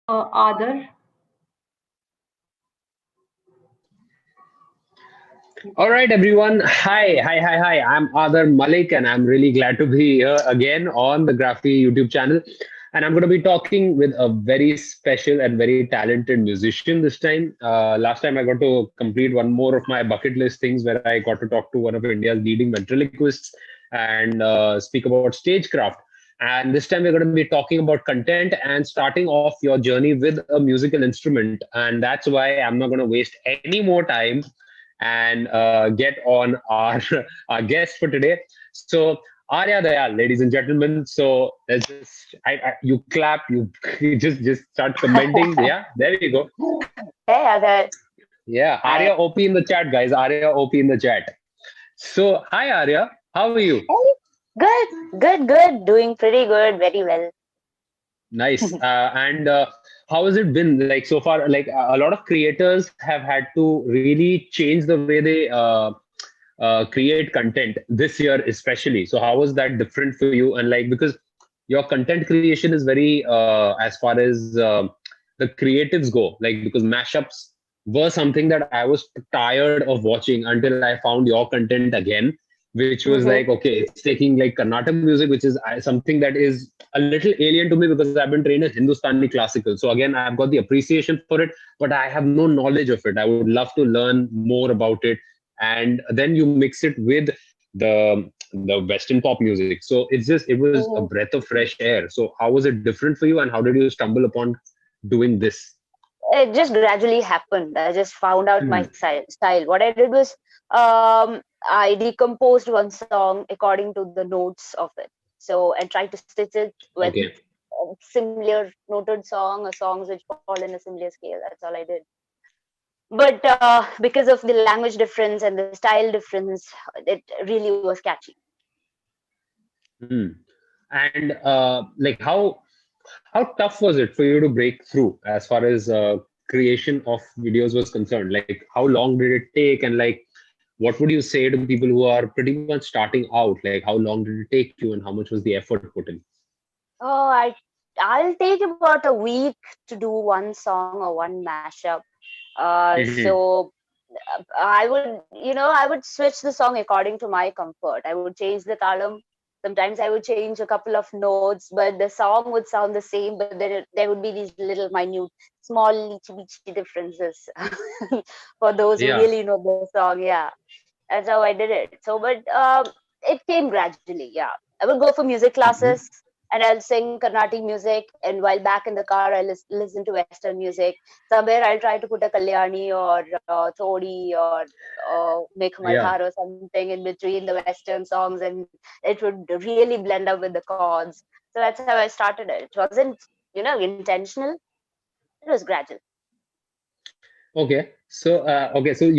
Aadar. All right, everyone. Hi. I'm Aadar Malik, and I'm really glad to be here again on the Graphy YouTube channel. And I'm going to be talking with a very special and very talented musician this time. Last time, I got to complete one more of my bucket list things where I got to talk to one of India's leading ventriloquists and speak about stagecraft. And this time, we're going to be talking about content and starting off your journey with a musical instrument. And that's why I'm not going to waste any more time and get on our our guest for today. So Arya Dhayal, ladies and gentlemen. So let's just you clap, you just start commenting. Yeah, there you go. Hey, Aadar. Yeah, Hi. Arya OP in the chat, guys. Arya OP in the chat. So hi Arya, how are you? Hey. Good. Doing pretty good. Very well. Nice. And how has it been like so far? Like a lot of creators have had to really change the way they create content this year, especially. So how was that different for you? And like because your content creation is very as far as the creatives go, like because mashups were something that I was tired of watching until I found your content again, which was Hmm. like, okay, it's taking like Carnatic music, which is something that is a little alien to me because I've been trained in Hindustani classical. So again, I've got the appreciation for it, but I have no knowledge of it. I would love to learn more about it. And then you mix it with the Western pop music. So it was a Hmm. breath of fresh air. So how was it different for you, and how did you stumble upon doing this? It just gradually happened. I just found out my Hmm. style. What I did was, I decomposed one song according to the notes of it. So I tried to stitch it with Okay. a similar noted song or songs which fall in a similar scale. That's all I did. But because of the language difference and the style difference, it really was catchy. Hmm. And like how tough was it for you to break through as far as creation of videos was concerned? Like how long did it take, and like what would you say to people who are pretty much starting out? Like how long did it take you, and how much was the effort put in? Oh, I'll take about a week to do one song or one mashup. Hmm. So I would switch the song according to my comfort. I would change the talam. Sometimes I would change a couple of notes, but the song would sound the same. But there would be these little minute, small, little differences for those who Yeah. really know the song. Yeah, that's how I did it. So, but it came gradually. Yeah, I would go for music Mhm. classes and I'll sing Carnatic music. And while back in the car, I listen to Western music. Somewhere I'll try to put a Kalyani or Thodi or Mekh Yeah. Malhar or something in between the Western songs, and it would really blend up with the chords. So that's how I started it. It wasn't, intentional. It was gradual. Okay, so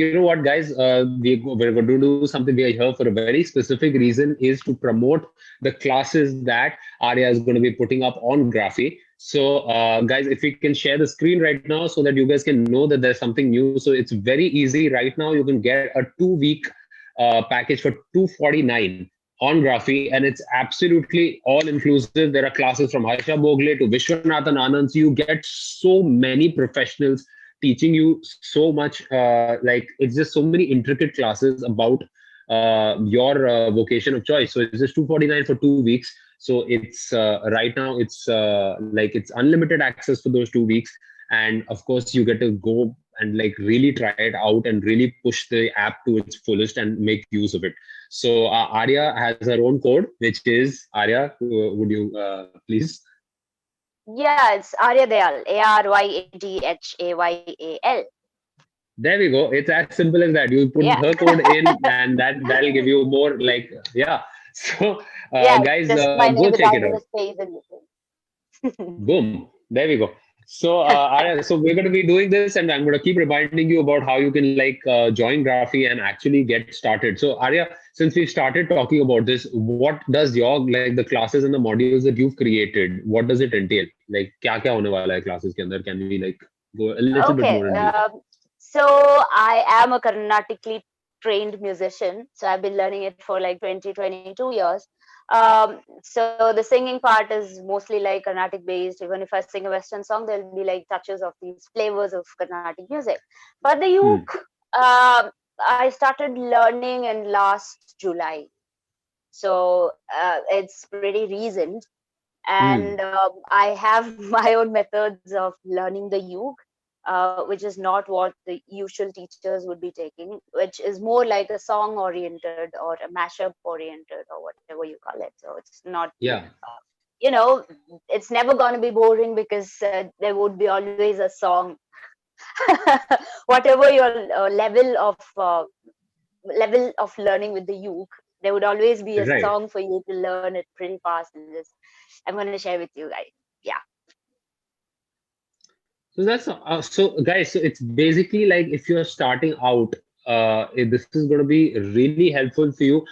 you know what, guys? We're going to do something. We are here for a very specific reason, is to promote the classes that Arya is going to be putting up on Graphy. So, guys, if we can share the screen right now so that you guys can know that there's something new. So it's very easy right now. You can get a 2 week package for 249 on Graphy, and it's absolutely all inclusive. There are classes from Harsha Bogle to Vishwanathan Anand. So you get so many professionals teaching you so much. Like it's just so many intricate classes about your vocation of choice. So it's just 249 for 2 weeks. So it's right now it's like it's unlimited access for those 2 weeks, and of course you get to go and like really try it out and really push the app to its fullest and make use of it. So Arya has her own code, which is Arya. Would you please? Yeah, it's Arya Dayal, ARYADHAYAL. There we go. It's as simple as that. You put Yeah, her code in, and that'll give you more like yeah. So yeah, it's guys, just my name go check without it out. the space in between. Boom. There we go. So Arya, so we're going to be doing this, and I'm going to keep reminding you about how you can like join Graphy and actually get started. So Arya, since we started talking about this, what does your like the classes and the modules that you've created? What does it entail? Like, क्या क्या होने वाला है classes के अंदर? Can we like go a little bit Okay, more in detail? so I am a Carnatically trained musician, so I've been learning it for like 22 years. So the singing part is mostly like Carnatic based. Even if I sing a Western song, there'll be like touches of these flavors of Carnatic music. But the Hmm. uke, I started learning in last July, so it's pretty recent. Hmm. And I have my own methods of learning the uke, which is not what the usual teachers would be taking, which is more like a song oriented or a mashup oriented or whatever you call it. So it's not, Yeah. you know, it's never going to be boring because there would be always a song. Whatever your level of learning with the uke, there would always be a Right. song for you to learn it pretty fast. And just, I'm going to share with you guys. Yeah. So that's so guys. So it's basically like if you're starting out, this is going to be really helpful for you,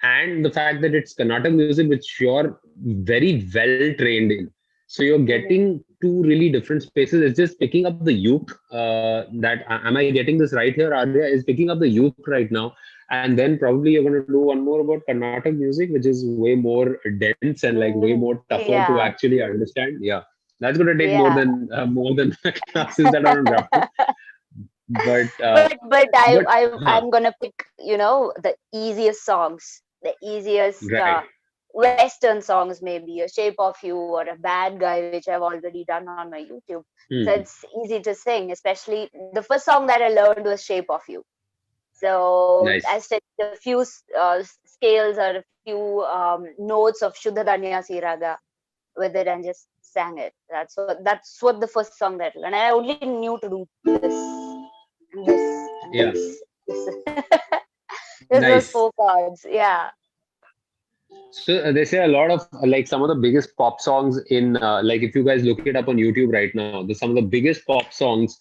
and the fact that it's Karnataka music, which you're very well trained in. So you're Hmm. getting two really different spaces. It's just picking up the uke. Am I getting this right here? Arya is picking up the uke right now, and then probably you're going to do one more about Karnataka music, which is way more dense and like way more tougher to Yeah. actually understand. Yeah, that's going to take Yeah. more than classes that are on Graphy. But huh, I'm gonna pick, the easiest songs, the easiest right. Western songs, maybe a Shape of You or a Bad Guy, which I've already done on my YouTube. So Hmm. it's easy to sing. Especially the first song that I learned was Shape of You. So I Nice. studied a few scales or a few notes of Shuddha Danyasi Raga with it and just sang it. That's what the first song that I learned. And I only knew to do this and this and Yeah. this. There's those Nice. four chords. Yeah. So they say a lot of like some of the biggest pop songs in like if you guys look it up on YouTube right now, some of the biggest pop songs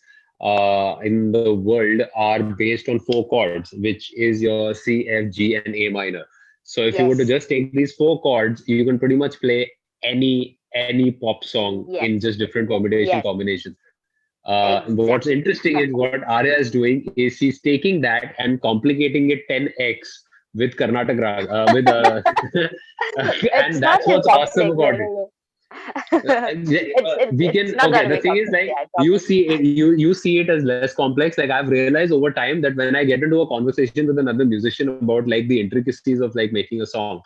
in the world are based on four chords, which is your C, F, G, and A minor. So if you were to Yes. just take these four chords, you can pretty much play any pop song Yes. in just different Yes. combinations. What's Exactly. interesting is what Arya is doing is she's taking that and complicating it 10x with Karnataka rag, and It's not that's that what's awesome complex. about it. It's We not can gonna the be thing is complex. like Yeah, I you promise. see it, you see it as less complex. Like I've realized over time that when I get into a conversation with another musician about like the intricacies of like making a song,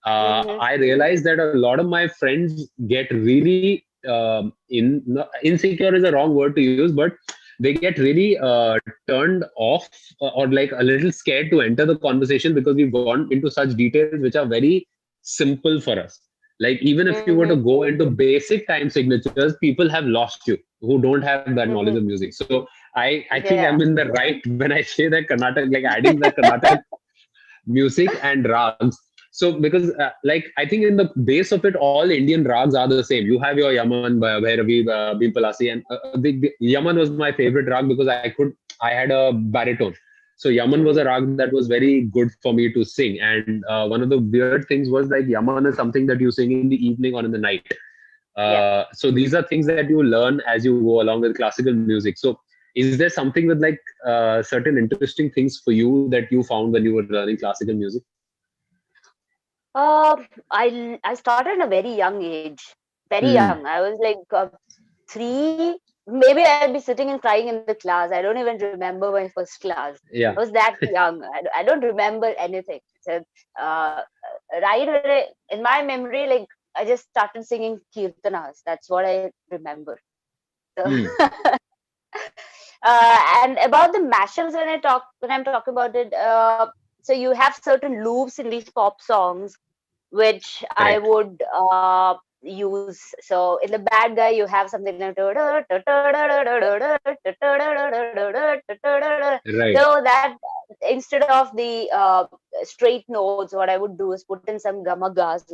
Hmm. I realize that a lot of my friends get really no, insecure is a wrong word to use, but they get really turned off or like a little scared to enter the conversation because we've gone into such details which are very simple for us. Like even if you were to Hmm. go into basic time signatures, people have lost you who don't have that knowledge of Hmm. music. So I think I'm Yeah. in the right when I say that Karnataka, like adding the Karnataka music and rags. So because like I think in the base of it, all Indian rags are the same. You have your Yaman, Bhairavi, Bimpalasi, and Yaman was my favorite rag because I had a baritone. So Yaman was a Hmm. rag that was very good for me to sing. And one of the weird things was like Yaman is something that you sing in the evening or in the night. Yep. So these are things that you learn as you go along with classical music. So is there something with like certain interesting things for you that you found when you were learning classical music? I started at a very young age. Very Hmm. young. I was like 3. Maybe I'd be sitting and crying in the class. I don't even remember my first class. I Yeah. was that young. I don't remember anything. So right away, in my memory, like I just started singing kirtanas. That's what I remember. So, Hmm. and about the mashups, when I'm talking about it, so you have certain loops in these pop songs which I Correct. would use. So in the bad guy, you have something like so Right. that instead of the straight notes, what I would do is put in some gamagas,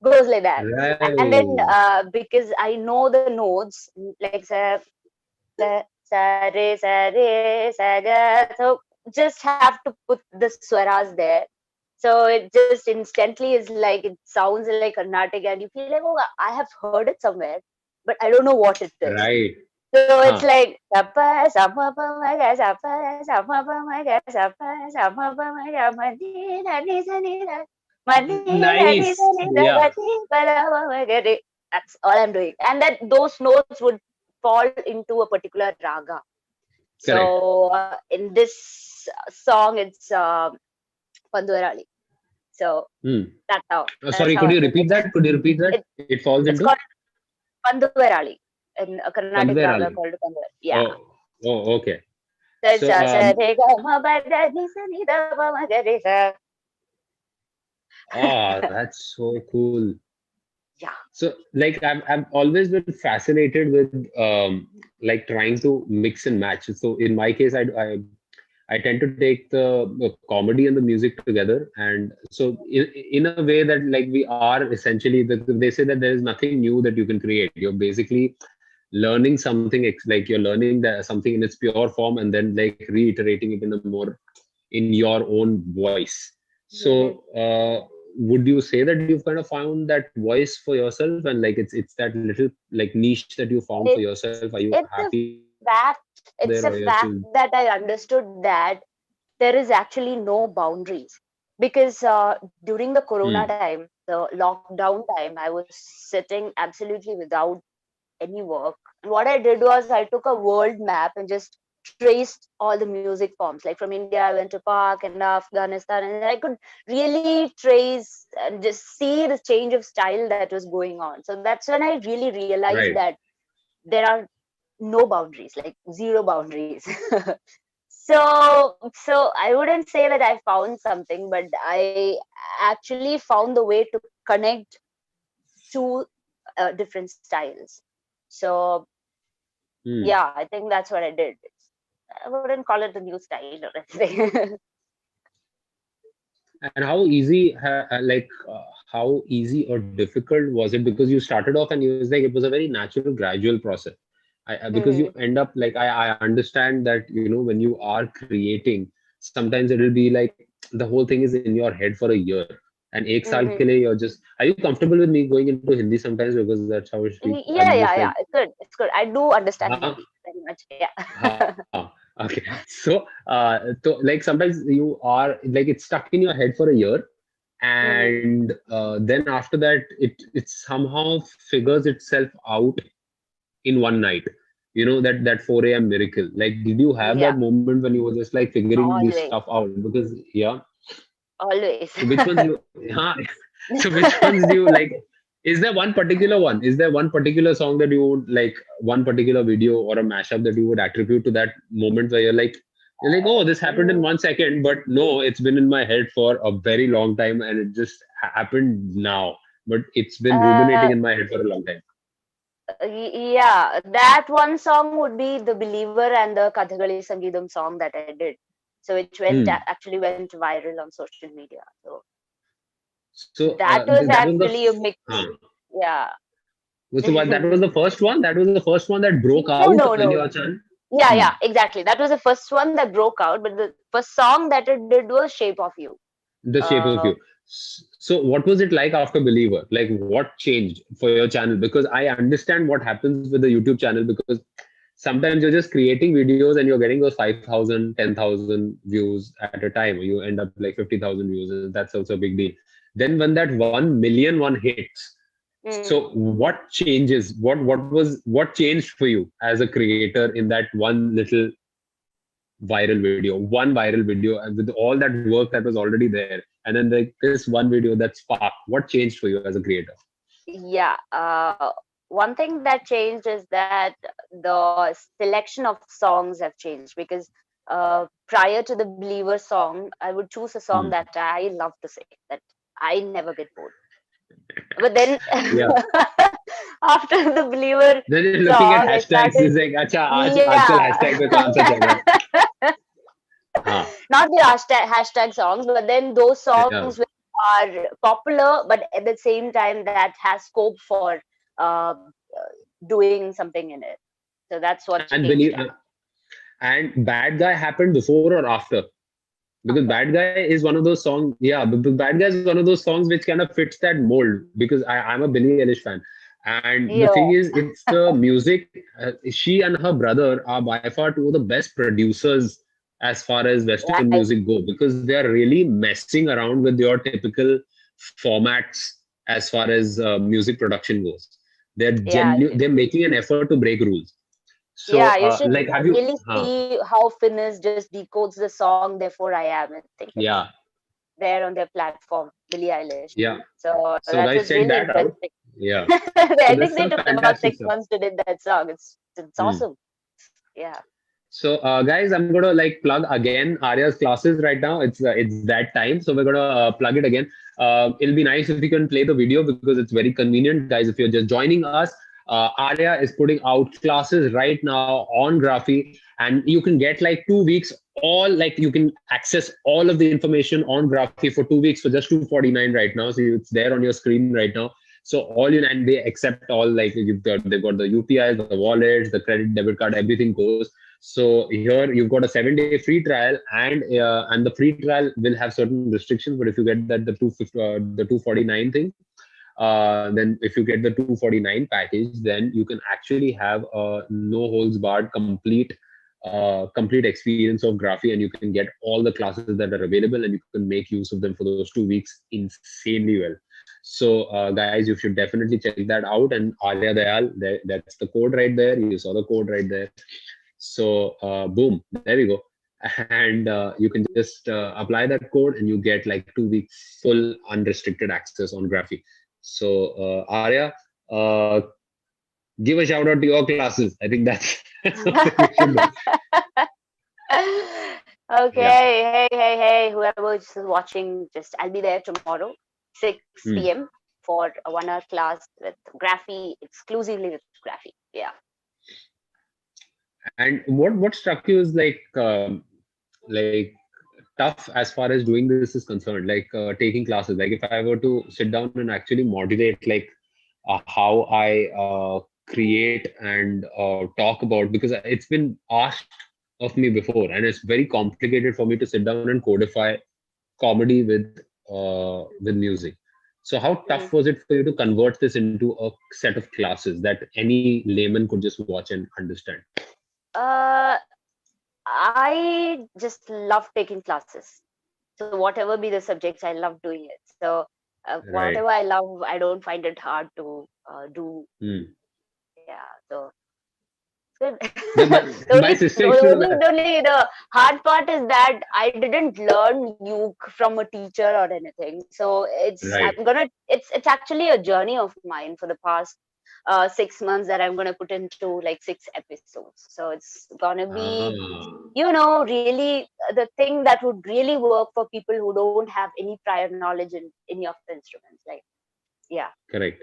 goes like that. And then Right. because I know the notes like sa re sa ga, so just have to put the swaras there. So it just instantly is like it sounds like Carnatic, and you feel like, oh, I have heard it somewhere, but I don't know what it is. Right. So it's Huh. like sapa sama pa ma ga sapa sama pa ma ga sapa sama pa ma ga ma ni da ni sa ni da ma ni da ni sa Nice. ni da ga Yeah. ni pa da ma ma ga re. That's all I'm doing, and that those notes would fall into a particular raga. Correct. So in this song, it's Panduvarali. So Hmm. that's how Sorry, could I you did repeat it. that? Could you repeat that? it It falls it's into called Panduvarali in a Carnatic raga Pandverali. called Panduvarali. Yeah. Oh, oh, okay. So it's So, sa re ga ma ba da ni sa ni da ba ma ga re sa. that's so cool. Yeah. So, like, I've always been fascinated with like trying to mix and match. So, in my case, I tend to take the comedy and the music together, and so in a way that like we are essentially they say that there is nothing new that you can create. You're basically learning something like you're learning that something in its pure form and then like reiterating it in a more in your own voice. Mhm. So would you say that you've kind of found that voice for yourself and like it's that little like niche that you found for yourself? Are you It's happy a there or you're still fact. It's a fact that I understood that there is actually no boundaries because during the corona hmm, time, the lockdown time, I was sitting absolutely without any work. And what I did was I took a world map and just traced all the music forms. Like from India, I went to Pak and Afghanistan, and I could really trace and just see the change of style that was going on. So that's when I really realized right? that there are no boundaries, like zero boundaries. So I wouldn't say that I found something, but I actually found the way to connect two different styles. So Hmm. yeah, I think that's what I did. I wouldn't call it a new style or anything. And how easy, how easy or difficult was it? Because you started off and you was like it was a very natural, gradual process. Because you Mm, end up like I understand that you know when you are creating, sometimes it will be like the whole thing is in your head for a year. And एक साल के mhm. लिए you're just. Are you comfortable with me going into Hindi sometimes because that's how I speak? Yeah, I'm yeah, just yeah. like, It's good. It's good. I do understand huh? Hindi very much. Yeah. Okay. So, like sometimes you are like it's stuck in your head for a year, Mhm. and then after that, it somehow figures itself out in one night. You know that 4 a.m. miracle. Like, did you have Yeah. that moment when you were just like figuring this stuff Always. out? Because yeah. Always. So which ones you? Yeah. So which ones do you like? Is there one particular one? Is there one particular song that you would like, one particular video or a mashup that you would attribute to that moment where you're like, oh, this happened in Mm, 1 second, but no, it's been in my head for a very long time and it just happened now. But it's been uh, ruminating in my head for a long time. yeah, that one song would be The Believer and the Kathakali Sangeetam song that I did. So which Hmm. actually went viral on social media. So So that was that was the actually a mix. huh. Yeah. So what, that was the first one. That was the first one that broke No, out no, on no. your channel. Yeah, Hmm. yeah, exactly. That was the first one that broke out, but the first song that it did was Shape of You. The shape of Uh, you. So what was it like after Believer? Like what changed for your channel? Because I understand what happens with the YouTube channel because sometimes you're just creating videos and you're getting those 5,000, 10,000 views at a time. You end up like 50,000 views. And that's also a big deal. Then when that 1 million one hits, so mm, what changes? What changed for you as a creator in that one little one viral video, and with all that work that was already there, and then like this one video that sparked. What changed for you as a creator? yeah. One thing that changed is that the selection of songs have changed because prior to the Believer song, I would choose a song Hmm. that I love to sing, that I never get bored. But then Yeah. after the Believer Then you're looking at song, I hashtags. It's started, like, अच्छा आजकल yeah. hashtag पे कौन सा चल रहा है? हाँ. Not the hashtag songs, but then those Yeah. songs which are popular, but at the same time that has scope for doing something in it. So that's what And changed believe and Bad Guy happened before or after? Because after. Bad Guy is one of those songs. Yeah, but Bad Guy is one of those songs which kind of fits that mold. Because I'm a Billie Eilish fan, And the Yeah, thing is, it's the music. She and her brother are by far two of the best producers as far as Western right. music go, because they are really messing around with your typical formats as far as music production goes. Yeah, They're making an effort to break rules. So, yeah. You should like, have you? really see how Finnish just decodes the song "Therefore I Am." I think it's Yeah, there on their platform, Billie Eilish. yeah. So So, that guys, was check really that out. interesting. Yeah. So I this think is they some took about fantastic six stuff. months to did that song. It's Hmm. awesome. Yeah. So, guys, I'm gonna like plug again Arya's classes right now. It's that time, so we're gonna plug it again. It'll be nice if you can play the video because it's very convenient, guys. If you're just joining us, Arya is putting out classes right now on Graphy, and you can get like 2 weeks. All like you can access all of the information on Graphy for 2 weeks for just 249 right now. So it's there on your screen right now. So all you and they accept all like they've got the UPIs, the wallets, the credit, debit card, everything goes. So here you've got a 7-day free trial, and the free trial will have certain restrictions. But if you get that the 249 thing, then if you get the 249 package, then you can actually have a no holds barred complete experience of Graphy, and you can get all the classes that are available, and you can make use of them for those 2 weeks insanely well. So, guys, you should definitely check that out. And Arya Dayal, that's the code right there. You saw the code right there. So, boom, there we go. And you can just apply that code, and you get like 2 weeks full unrestricted access on Graphy. So, Arya, uh, give a shout out to your classes. I think that's, that's something we should do. Yeah. Okay. Hey. Whoever is watching, just I'll be there tomorrow, 6 Hmm. p.m. for a 1 hour class with Graphy, exclusively with Graphy. Yeah. And what struck you is like tough as far as doing this is concerned, like taking classes. Like if I were to sit down and actually modulate like how I create and talk about, because it's been asked of me before, and it's very complicated for me to sit down and codify comedy with music. So how tough Mm. was it for you to convert this into a set of classes that any layman could just watch and understand? Uh, I just love taking classes. So whatever be the subjects, I love doing it. So Right. whatever I love, I don't find it hard to do. Hmm. Yeah. So good. My, the my only sister the used to do only that. the only the hard part is that I didn't learn uke from a teacher or anything. So Right. it's actually a journey of mine for the past 6 months that I'm gonna put into like 6 episodes. So it's gonna be, Ah, really the thing that would really work for people who don't have any prior knowledge in any of the instruments. Like, yeah. correct.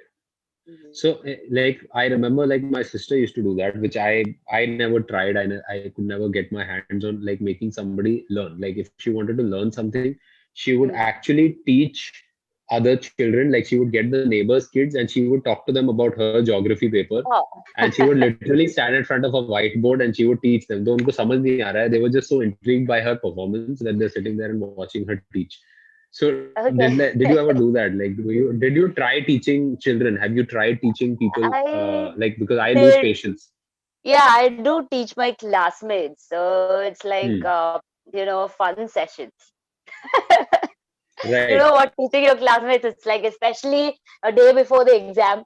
Mhm. So, like, I remember, like, my sister used to do that, which I never tried. I could never get my hands on like making somebody learn. Like, if she wanted to learn something, she would Mm. actually teach other children. Like, she would get the neighbors' kids and she would talk to them about her geography paper, Oh. and she would literally stand in front of a whiteboard and she would teach them. Though उनको समझ नहीं आ रहा है, they were just so intrigued by her performance that they're sitting there and watching her teach. So did you ever Okay. do that? Like, did you try teaching children? Have you tried teaching people? I Like, because I lose did. patience. Yeah, I do teach my classmates. So it's like, Hmm. fun sessions. You Right. know what? Teaching your classmates, it's like, especially a day before the exam.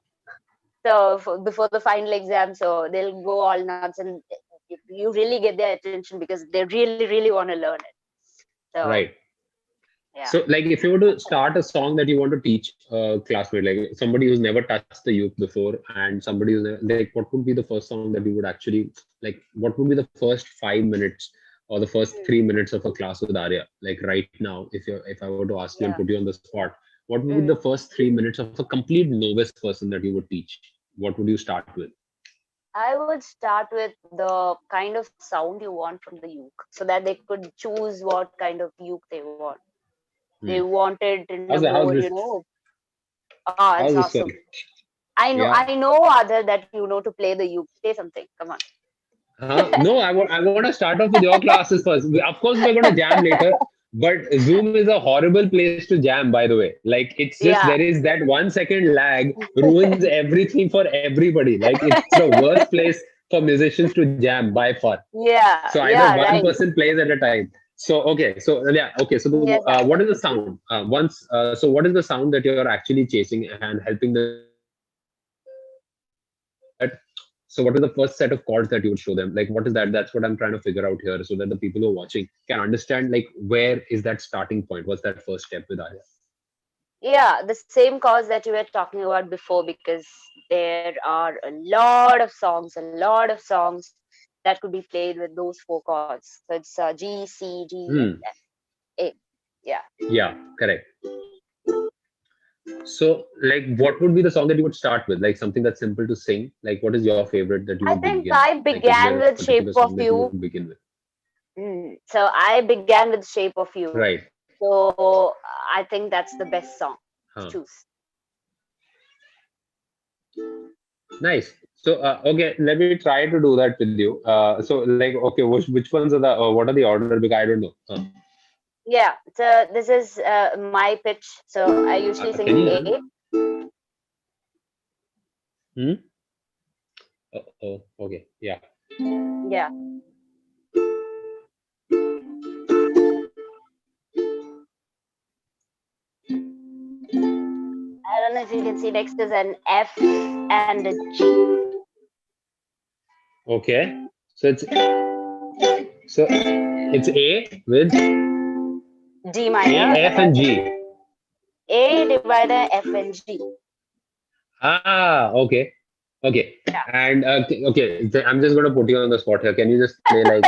So before the final exam, so they'll go all nuts, and you really get their attention because they really, really want to learn it. So Right. yeah. So, like, if you were to start a song that you want to teach a classmate, like somebody who's never touched the uke before, and somebody who's like, what would be the first song that you would actually like? What would be the first 5 minutes or the first 3 minutes of a class with Arya? Like right now, if I were to ask you and Yeah. put you on the spot, what would be the Mm. first 3 minutes of a complete novice person that you would teach? What would you start with? I would start with the kind of sound you want from the uke, so that they could choose what kind of uke they want. They Hmm. want it in a How's more, this? it's How's this awesome. one? I know, Yeah. I know, Other that you know to play the uke. Say something. Come on. No, I want to start off with your classes first. Of course, we're going to jam later, But Zoom is a horrible place to jam, by the way. Like, it's just Yeah. there is that 1 second lag ruins everything for everybody. Like, it's the worst place for musicians to jam by far. Yeah, So either yeah, one right. person plays at a time. So okay, so yeah, okay. So Yes, what Arya. is the sound? So what is the sound that you're actually chasing and helping the musicians that? So what is the first set of chords that you would show them? Like, what is that? That's what I'm trying to figure out here, so that the people who are watching can understand like where is that starting point? What's that first step with Arya? Yeah, the same cause that you were talking about before, because there are a lot of songs that could be played with those four chords. So it's G, C, D, and Hmm. A. Yeah. Yeah. Correct. So, like, what would be the song that you would start with? Like something that's simple to sing. Like, what is your favorite that you I would think begin? I Like, is began there a with particular Shape song of that you would You. begin with? So I began with Shape of You. Right. So I think that's the best song to Huh. choose. Nice. So, okay, let me try to do that with you. So, like, okay, which ones are the, what are the order? Because I don't know. Yeah. So this is my pitch. So I usually sing Can in you hear A. me? Hmm? Oh, okay. Yeah. Yeah. I don't know if you can see next is an F and a G. Okay. So it's A with D A, minor, F, and G. A divided F and G. Ah, okay. Okay. And okay, I'm just going to put you on the spot here. Can you just play like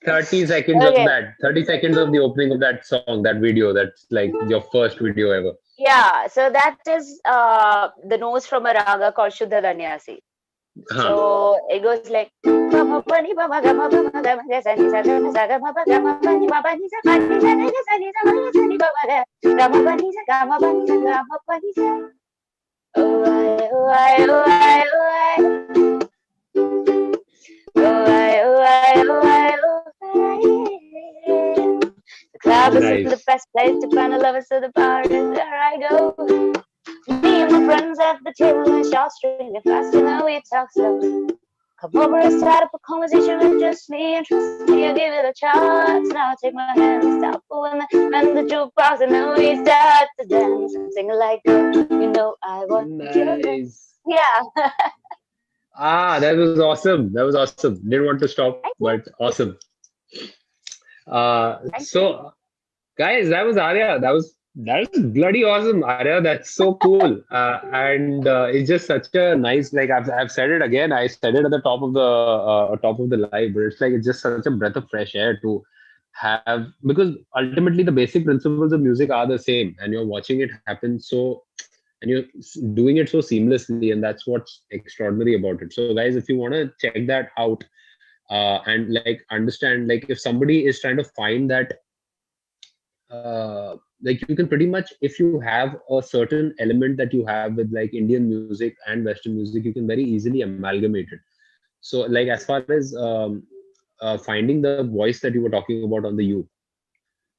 30 seconds of Okay. that, 30 seconds of the opening of that song, that video? That's like your first video ever. Yeah. So that is the notes from a raga called Shuddha Danyasi. Huh. So it goes like Gama pani bama gama bama gama ga sa ni sa gama sa gama ba gama pani ma pani sa pani sa ni sa ni sa ma sa ni bama ga gama pani sa gama pani sa gama pani sa. Oh I oh I oh I oh I oh I oh I oh I oh I. The club isn't the Nice. best place to find a lover, so the bar is where I go. Me and my friends at the table and short string it fast and then we talk slow. Come over and start up a conversation with just me and trust me, I give it a chance. Now take my hand and stop when the jukebox and then we start to dance. I'm singing like, you know, I want your love. Nice. Yeah. Ah, that was awesome. That was awesome. Didn't want to stop, Thank you. but awesome. Thank you. So guys, that was Arya. That was bloody awesome, Arya. That's so cool. And it's just such a nice. Like I've said it again. I said it at the top of the live, but it's like it's just such a breath of fresh air to have, because ultimately the basic principles of music are the same, and you're watching it happen so, and you're doing it so seamlessly, and that's what's extraordinary about it. So guys, if you want to check that out, and like understand, like if somebody is trying to find that, like you can pretty much, if you have a certain element that you have with like Indian music and Western music, you can very easily amalgamate it. So like as far as finding the voice that you were talking about on the you,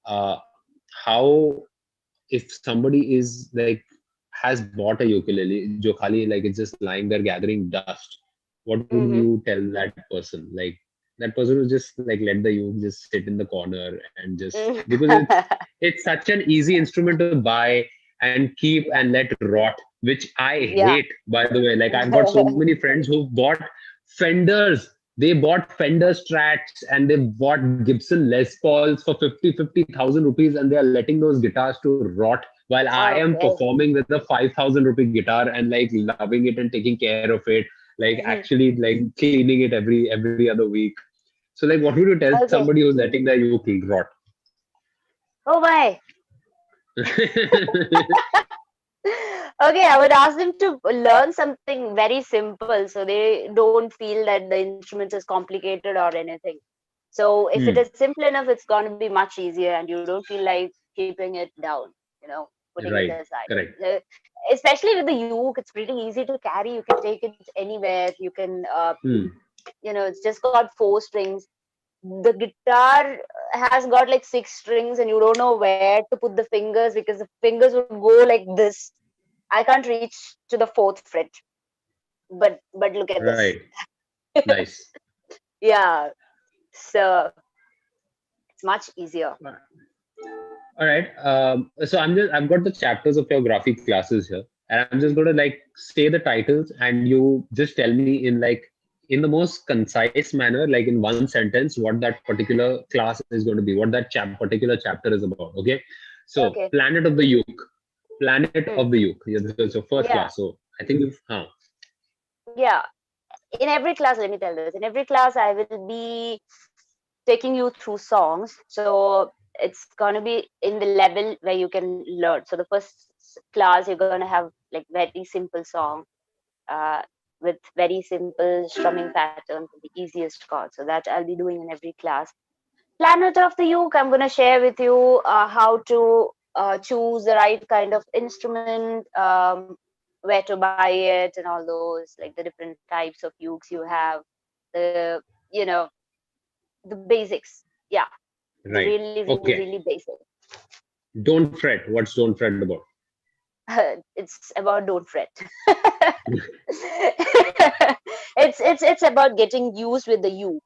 uh, how, if somebody is like has bought a ukulele jo khali like it's just lying there gathering dust, what would Mm-hmm. you tell that person? Like that person will just like let the uke just sit in the corner and just, because it's such an easy instrument to buy and keep Yeah. and let rot, which I Yeah. hate, by the way. Like I've got so many friends who bought Fenders. They bought Fender Strats and they bought Gibson Les Pauls for 50,000 rupees, and they are letting those guitars to rot while I am Okay. performing with a 5,000 rupee guitar and like loving it and taking care of it, like Mhm. actually like cleaning it every other week. So like what would you tell Okay. somebody who's letting their uke rot? Oh my. Okay, I would ask them to learn something very simple so they don't feel that the instrument is complicated or anything. So if it Hmm. is simple enough, it's going to be much easier and you don't feel like keeping it down, putting it Right. aside. Correct. Uh, Especially with the uke, it's pretty easy to carry. You can take it anywhere. You can, Hmm. it's just got four strings. the guitar has got like 6 strings and you don't know where to put the fingers because the fingers would go like this. I can't reach to the fourth fret. But look at Right. this. Nice. Yeah. So it's much easier. All right. So I've got the chapters of your graphic classes here, and I'm just going to like say the titles, and you just tell me in like in the most concise manner, like in one sentence, what that particular class is going to be, what that particular chapter is about. Okay. So Okay. Planet of the Uke, Planet of Hmm. the Uke. Yeah, this is your first Yeah. class. So I think you've, Yeah. In every class, let me tell this. In every class, I will be taking you through songs. So it's gonna be in the level where you can learn. So the first class, you're gonna have like very simple song, uh, with very simple strumming patterns, the easiest chords. So that I'll be doing in every class. Planet of the Uke, I'm gonna share with you how to choose the right kind of instrument, where to buy it, and all those, like the different types of ukes you have, the you know the basics. Yeah, the right. really, really, Okay. really basic. Don't fret. What's don't fret about? It's about don't fret. It's about getting used with the uke,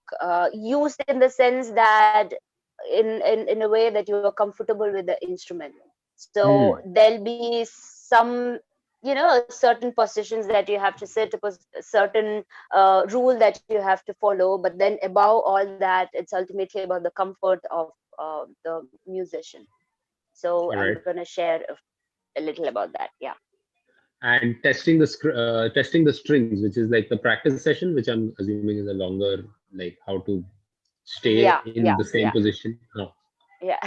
used in the sense that in a way that you are comfortable with the instrument. So Hmm. there'll be some, certain positions that you have to sit, a certain rule that you have to follow, but then above all that, it's ultimately about the comfort of the musician. So All I'm right. going to share a little about that. Yeah. And testing the strings, which is like the practice session, which I'm assuming is a longer, like how to stay Yeah, in yeah, the same yeah, position. Oh, yeah.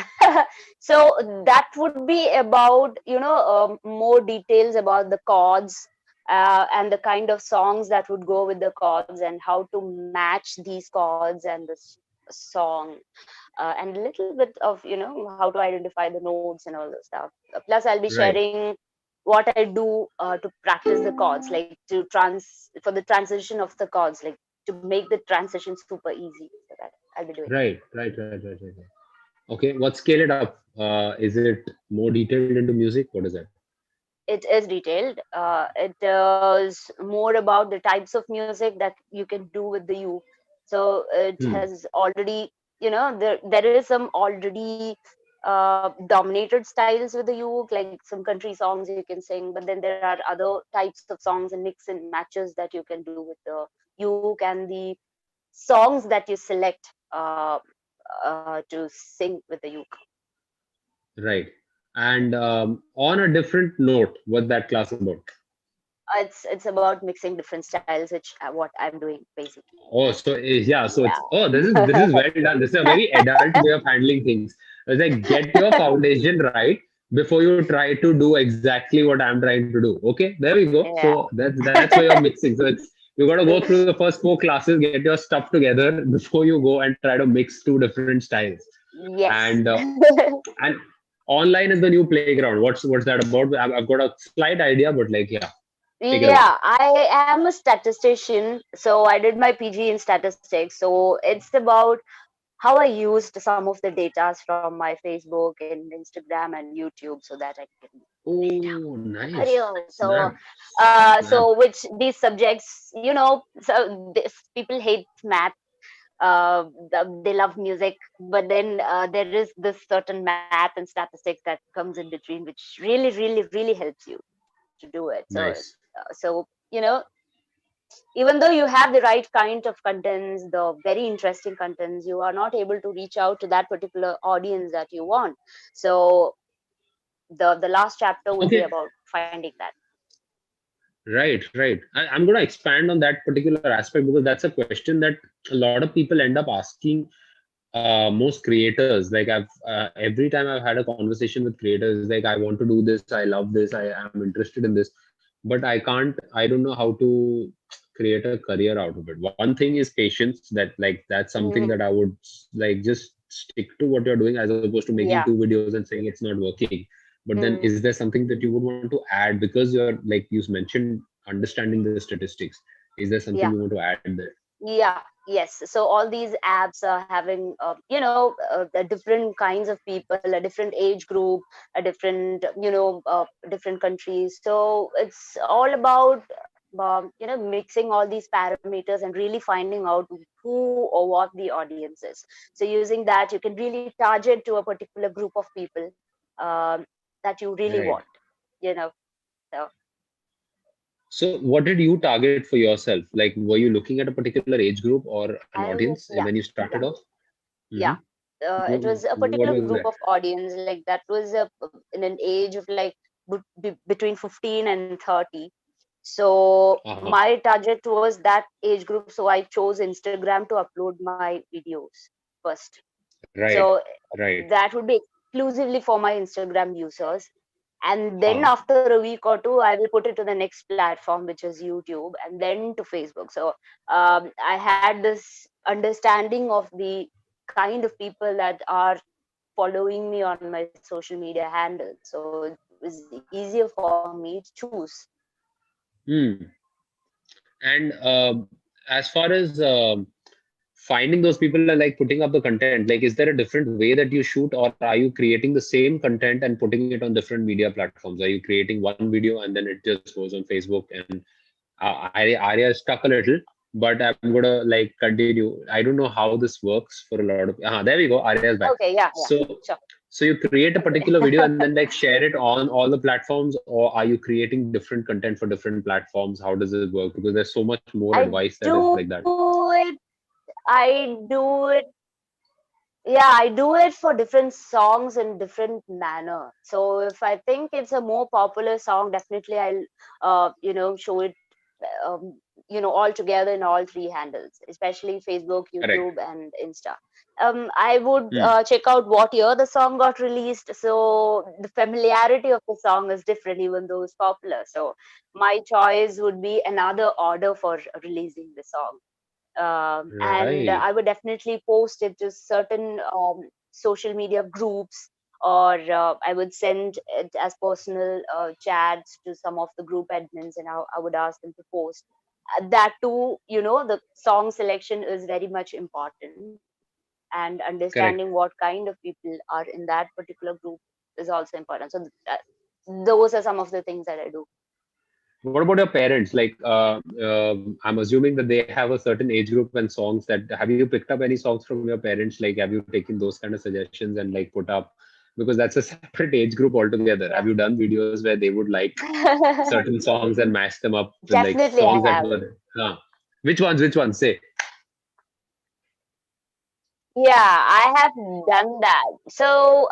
So that would be about, more details about the chords, and the kind of songs that would go with the chords, and how to match these chords and this song, and a little bit of, how to identify the notes and all this stuff. Plus, I'll be right, sharing what I do to practice the chords, like for the transition of the chords, like to make the transition super easy. So that I'll be doing. right. Okay, what scale it up? Is it more detailed into music? What is that? It is detailed. It is more about the types of music that you can do with the uke. So it Hmm. has already, there is some already dominated styles with the uke, like some country songs you can sing, but then there are other types of songs and mix and matches that you can do with the uke, and the songs that you select to sing with the uke. Right. And on a different note, what that class about? It's about mixing different styles, which what I'm doing basically. Oh, so yeah, so it's oh, this Yeah. is well done. This is a very adult way of handling things. It's like get your foundation right before you try to do exactly what I'm trying to do. Okay, there we go. Yeah. So that's why you're mixing. So it's you got to go through the first 4 classes, get your stuff together before you go and try to mix two different styles. Yes. And online is the new playground. What's that about? I've got a slight idea, but like yeah, take it away. Yeah, I am a statistician, so I did my PG in statistics. So it's about how I used some of the data from my Facebook and Instagram and YouTube so that I can build up Oh, a nice. career. So, Snap. Snap. which these subjects, so people hate math. They love music, but then there is this certain math and statistics that comes in between, which really, really, really helps you to do it. So, Nice. even though you have the right kind of contents, the very interesting contents, you are not able to reach out to that particular audience that you want. So the last chapter would be Okay. about finding that. Right. I'm going to expand on that particular aspect because that's a question that a lot of people end up asking most creators. Like every time I've had a conversation with creators, like I want to do this, I love this, I am interested in this, but I don't know how to create a career out of it. One thing is patience. That's something Mhm. that I would like just stick to what you're doing as opposed to making Yeah. 2 videos and saying it's not working. But then Mm. is there something that you would want to add because you're like you mentioned understanding the statistics? Is there something Yeah. you want to add there? Yeah. Yes, so all these apps are having, the different kinds of people, a different age group, a different, different countries. So it's all about, mixing all these parameters and really finding out who or what the audience is. So using that, you can really target to a particular group of people um, that you really Right. want, you know. So So what did you target for yourself? Like, were you looking at a particular age group or an audience yeah, when you started off? yeah. Mm-hmm. It was a What particular was group that? of audience like that was in an age of like between 15 and 30. So Uh-huh. my target was that age group, so I chose Instagram to upload my videos first. Right. So Right. that would be exclusively for my Instagram users, and then Huh. after a week or two I will put it to the next platform, which is YouTube, and then to Facebook. So I had this understanding of the kind of people that are following me on my social media handle, so it was easier for me to choose. Hmm. And as far as finding those people and like putting up the content, like is there a different way that you shoot, or are you creating the same content and putting it on different media platforms? Are you creating one video and then it just goes on Facebook? And Arya is stuck a little, but I'm gonna like continue. I don't know how this works for a lot of. There we go. Arya's back. Okay, yeah, yeah, So, sure. so you create a Okay. particular video and then like share it on all the platforms, or are you creating different content for different platforms? How does it work? Because there's so much more I advice that is like do that. it. I do it. Yeah, I do it for different songs in different manner. So if I think it's a more popular song, definitely I'll, show it, all together in all three handles, especially Facebook, Correct. YouTube, and Insta. I would Hmm. check out what year the song got released. So the familiarity of the song is different, even though it's popular. So my choice would be another order for releasing the song. And Right. I would definitely post it to certain social media groups, or I would send it as personal chats to some of the group admins, and I would ask them to post. That too, the song selection is very much important, and understanding Correct. what kind of people are in that particular group is also important. So those are some of the things that I do. What about your parents? Like, I'm assuming that they have a certain age group and songs that have you picked up any songs from your parents? Like, have you taken those kind of suggestions and like put up? Because that's a separate age group altogether. Have you done videos where they would like Yeah. certain songs and mash them up with like Definitely songs I that have. were, which ones? Which ones? Say. Yeah, I have done that. So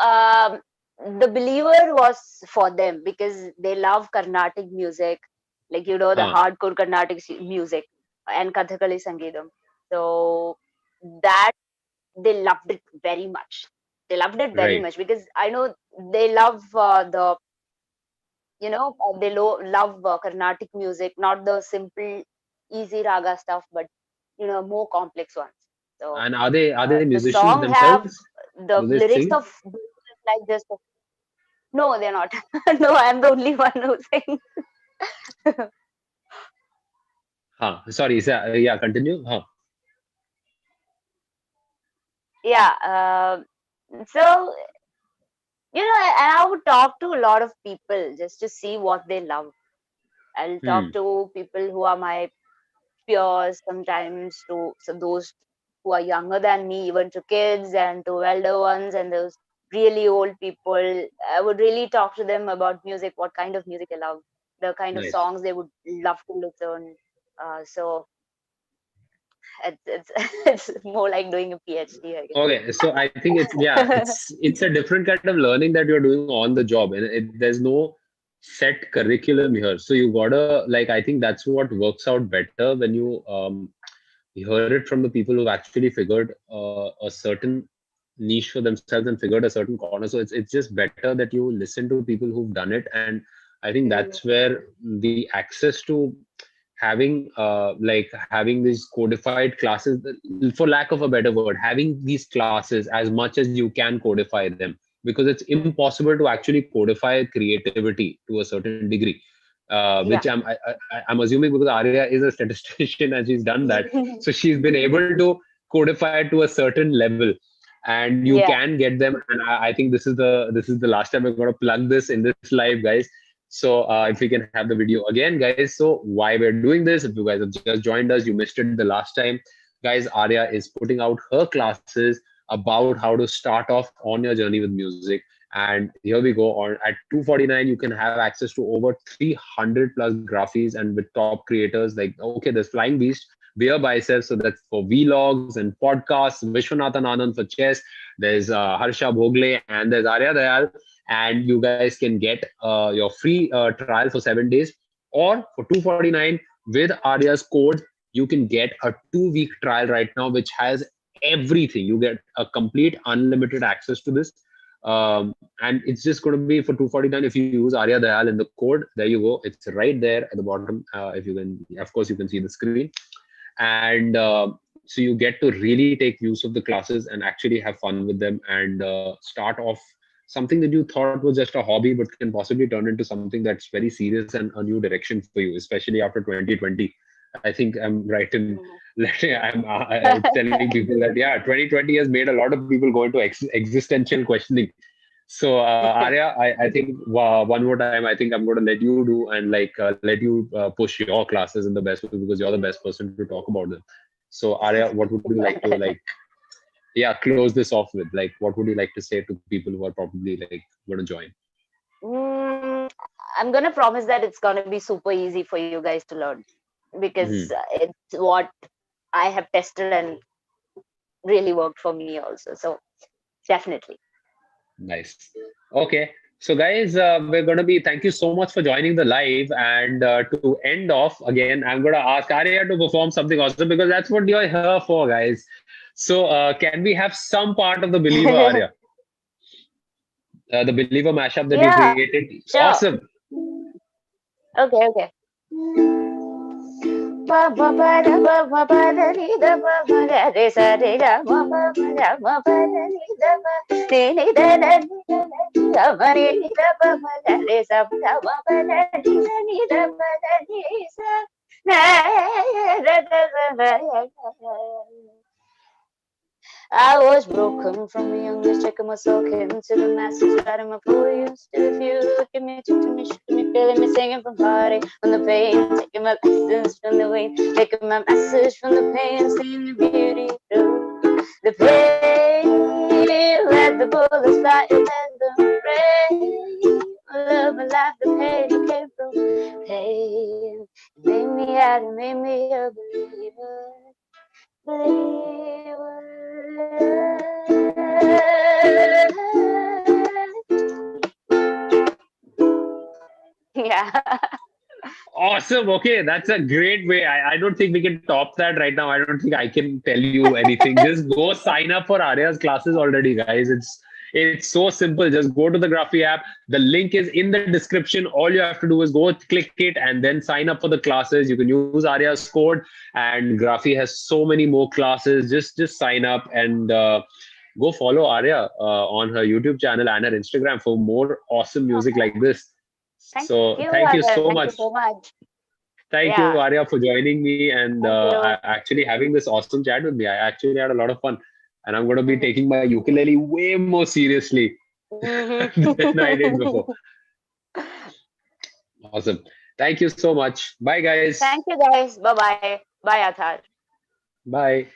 the Believer was for them because they love Carnatic music, like the Huh. hardcore Carnatic music and Kathakali Sangeetam. So that they loved it very much. They loved it very Right. much because I know they love love Carnatic music, not the simple, easy raga stuff, but more complex ones. So And are they the musicians song have themselves? the Do they lyrics sing? of like this. No, they're not. No, I'm the only one who sings. Huh. Sorry. Yeah. Continue. Huh. Yeah. So and I would talk to a lot of people just to see what they love. I'll talk Hmm. to people who are my peers, sometimes to those who are younger than me, even to kids and to elder ones and those really old people. I would really talk to them about music, what kind of music they love, the kind of Nice. songs they would love to listen. So it's it's more like doing a PhD, I guess. Okay, so I think it's yeah, it's a different kind of learning that you're doing on the job, and there's no set curriculum here. So you gotta like I think that's what works out better when you hear it from the people who've actually figured a certain niche for themselves and figured a certain corner. So it's just better that you listen to people who've done it, and I think that's where the access to having these codified classes, for lack of a better word, having these classes as much as you can codify them, because it's impossible to actually codify creativity to a certain degree. which I'm assuming because Arya is a statistician and she's done that. So she's been able to codify it to a certain level, and you Yeah. can get them. And I think this is the last time we're going to plug this in this live, guys. So if we can have the video again, guys. So why we're doing this? If you guys have just joined us, you missed it the last time, guys. Arya is putting out her classes about how to start off on your journey with music. And here we go. On at 249, you can have access to over 300 plus graphies and with top creators like, okay, there's Flying Beast, Beer Biceps, so that's for vlogs and podcasts. Vishwanathan Anand for chess. There's Harsha Bhogle and there's Arya Dayal. And you guys can get your free trial for 7 days, or for 249 with Arya's code, you can get a 2 week trial right now, which has everything. You get a complete unlimited access to this. And it's just going to be for 249 if you use Arya Dayal in the code. There you go. It's right there at the bottom. If you can, of course, you can see the screen. And so you get to really take use of the classes and actually have fun with them, and start off something that you thought was just a hobby but can possibly turn into something that's very serious and a new direction for you, especially after 2020. I think I'm right in I'm telling people that, yeah, 2020 has made a lot of people go into existential questioning. So Arya, I think one more time, I think I'm going to let you do, and like let you push your classes in the best way, because you're the best person to talk about them. So Arya, what would you like to close this off with? Like, what would you like to say to people who are probably like going to join? I'm gonna promise that it's gonna be super easy for you guys to learn, because it's what I have tested and really worked for me also. So definitely. Nice. Okay. So guys, we're going to be, thank you so much for joining the live. And to end off, again, I'm going to ask Arya to perform something awesome, because that's what you're here for, guys. So can we have some part of the Believer, Arya? The Believer mashup that you Yeah, created. sure. Awesome. Okay. I was broken from a young age, taking myself into the masses, writing my poems. Still, if you look at me, talk to me, shoot me, feeling me, singing from party on the pain, taking my lessons from the weight, taking my message from the pain, seeing the beauty through the pain. Let the bullets fly and let them rain. Love my life, the pain came from pain. It made me out, it made me a believer. Yeah. Awesome. Okay, that's a great way. I don't think we can top that right now. I don't think I can tell you anything. Just go sign up for Arya's classes already, guys. It's so simple. Just go to the Graphy app. The link is in the description. All you have to do is go click it and then sign up for the classes. You can use Arya's code, and Graphy has so many more classes. Just sign up and go follow Arya on her YouTube channel and her Instagram for more awesome music like this. So thank you so Thank you much. so much. Thank you, Yeah. Arya, for joining me and Thank you. actually having this awesome chat with me. I actually had a lot of fun, and I'm going to be taking my ukulele way more seriously than I did before. Awesome. Thank you so much. Bye, guys. Thank you, guys. Bye bye. Bye, Aadar. Bye.